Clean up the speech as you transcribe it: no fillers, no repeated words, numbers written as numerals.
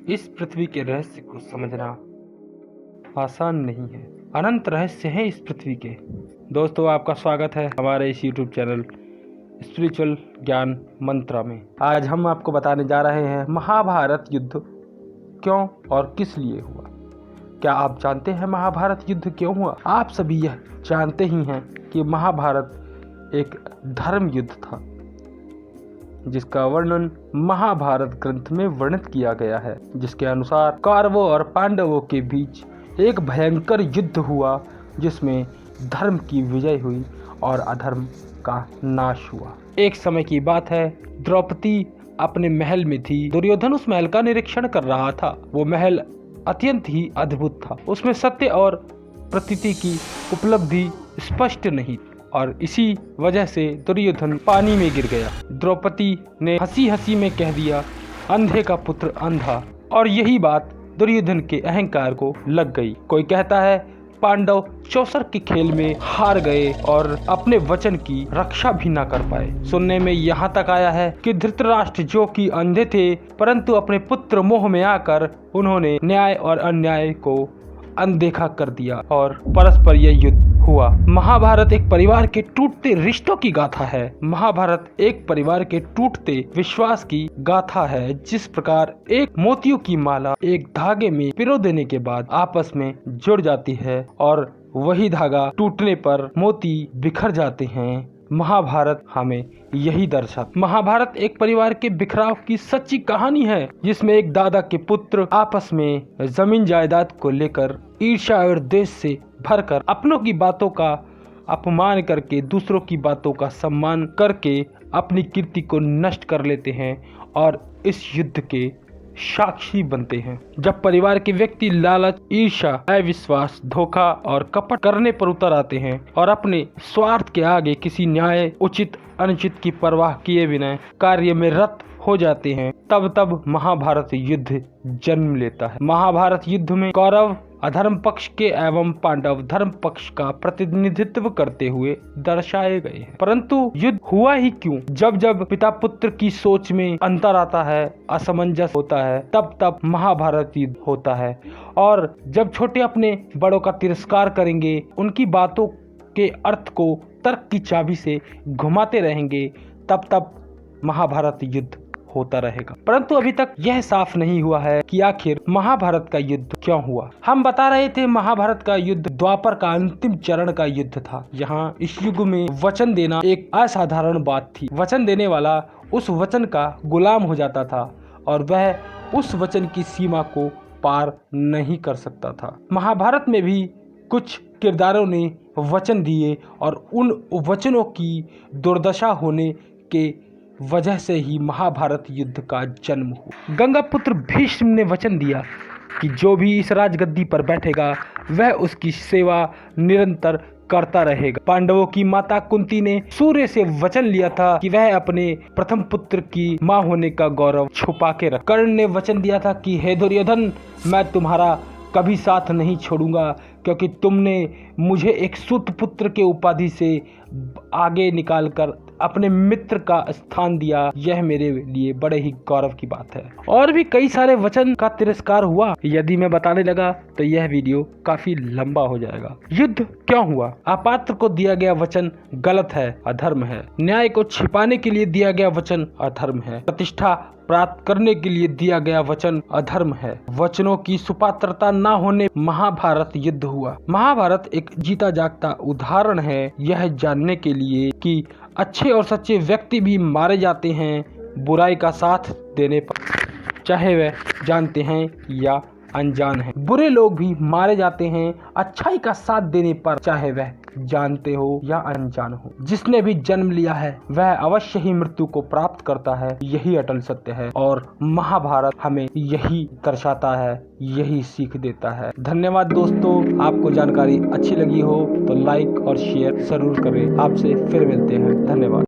इस पृथ्वी के रहस्य को समझना आसान नहीं है। अनंत रहस्य हैं इस पृथ्वी के। दोस्तों, आपका स्वागत है हमारे इस YouTube चैनल स्पिरिचुअल ज्ञान मंत्रा में। आज हम आपको बताने जा रहे हैं महाभारत युद्ध क्यों और किस लिए हुआ। क्या आप जानते हैं महाभारत युद्ध क्यों हुआ? आप सभी यह जानते ही हैं कि महाभारत एक धर्म युद्ध था, जिसका वर्णन महाभारत ग्रंथ में वर्णित किया गया है, जिसके अनुसार कौरवों और पांडवों के बीच एक भयंकर युद्ध हुआ, जिसमें धर्म की विजय हुई और अधर्म का नाश हुआ। एक समय की बात है, द्रौपदी अपने महल में थी। दुर्योधन उस महल का निरीक्षण कर रहा था। वो महल अत्यंत ही अद्भुत था। उसमें सत्य और प्रतीति की उपलब्धि स्पष्ट नहीं, और इसी वजह से दुर्योधन पानी में गिर गया। द्रौपदी ने हंसी हंसी में कह दिया, अंधे का पुत्र अंधा, और यही बात दुर्योधन के अहंकार को लग गई। कोई कहता है पांडव चौसर के खेल में हार गए और अपने वचन की रक्षा भी ना कर पाए। सुनने में यहाँ तक आया है कि धृतराष्ट्र, जो कि अंधे थे, परंतु अपने पुत्र मोह में आकर उन्होंने न्याय और अन्याय को अनदेखा कर दिया और परस्पर यह युद्ध हुआ। महाभारत एक परिवार के टूटते रिश्तों की गाथा है। महाभारत एक परिवार के टूटते विश्वास की गाथा है। जिस प्रकार एक मोतियों की माला एक धागे में पिरो देने के बाद आपस में जुड़ जाती है और वही धागा टूटने पर मोती बिखर जाते हैं, महाभारत हमें यही दर्शाता। महाभारत एक परिवार के बिखराव की सच्ची कहानी है, जिसमें एक दादा के पुत्र आपस में जमीन जायदाद को लेकर ईर्ष्या और द्वेष से भरकर अपनों की बातों का अपमान करके दूसरों की बातों का सम्मान करके अपनी कीर्ति को नष्ट कर लेते हैं और इस युद्ध के साक्षी बनते हैं। जब परिवार के व्यक्ति लालच, ईर्ष्या, अविश्वास, धोखा और कपट करने पर उतर आते हैं और अपने स्वार्थ के आगे किसी न्याय, उचित अनुचित की परवाह किए बिना कार्य में रत हो जाते हैं, तब महाभारत युद्ध जन्म लेता है। महाभारत युद्ध में कौरव अधर्म पक्ष के एवं पांडव धर्म पक्ष का प्रतिनिधित्व करते हुए दर्शाए गए हैं। परंतु युद्ध हुआ ही क्यों? जब पिता पुत्र की सोच में अंतर आता है, असमंजस होता है, तब महाभारत युद्ध होता है। और जब छोटे अपने बड़ों का तिरस्कार करेंगे, उनकी बातों के अर्थ को तर्क की चाबी से घुमाते रहेंगे, तब महाभारत युद्ध होता रहेगा। परंतु अभी तक यह साफ नहीं हुआ है कि आखिर महाभारत का युद्ध क्यों हुआ। हम बता रहे थे महाभारत का युद्ध द्वापर का अंतिम चरण का युद्ध था। यहाँ इस युग में वचन देना एक असाधारण बात थी। वचन देने वाला उस वचन का गुलाम हो जाता था और वह उस वचन की सीमा को पार नहीं कर सकता था। महाभारत में भी कुछ किरदारों ने वचन दिए और उन वचनों की दुर्दशा होने के वजह से ही महाभारत युद्ध का जन्म हुआ। गंगा पुत्र भीष्म ने वचन दिया कि जो भी इस राजगद्दी पर बैठेगा वह उसकी सेवा निरंतर करता रहेगा। पांडवों की माता कुंती ने सूर्य से वचन लिया था कि वह अपने प्रथम पुत्र की मां होने का गौरव छुपा के रख। कर्ण ने वचन दिया था कि हे दुर्योधन, मैं तुम्हारा कभी साथ नहीं छोड़ूंगा, क्योंकि तुमने मुझे एक सूत पुत्र के उपाधि से आगे निकालकर अपने मित्र का स्थान दिया। यह मेरे लिए बड़े ही गौरव की बात है। और भी कई सारे वचन का तिरस्कार हुआ। यदि मैं बताने लगा तो यह वीडियो काफी लंबा हो जाएगा। युद्ध क्यों हुआ? अपात्र को दिया गया वचन गलत है, अधर्म है। न्याय को छिपाने के लिए दिया गया वचन अधर्म है। प्रतिष्ठा प्राप्त करने के लिए दिया गया वचन अधर्म है। वचनों की सुपात्रता न होने महाभारत युद्ध हुआ। महाभारत एक जीता जागता उदाहरण है यह जानने के लिए कि अच्छे और सच्चे व्यक्ति भी मारे जाते हैं बुराई का साथ देने पर, चाहे वह जानते हैं या अनजान है। बुरे लोग भी मारे जाते हैं अच्छाई का साथ देने पर, चाहे वह जानते हो या अनजान हो। जिसने भी जन्म लिया है वह अवश्य ही मृत्यु को प्राप्त करता है, यही अटल सत्य है और महाभारत हमें यही दर्शाता है, यही सीख देता है। धन्यवाद दोस्तों, आपको जानकारी अच्छी लगी हो तो लाइक और शेयर जरूर करें। आपसे फिर मिलते हैं। धन्यवाद।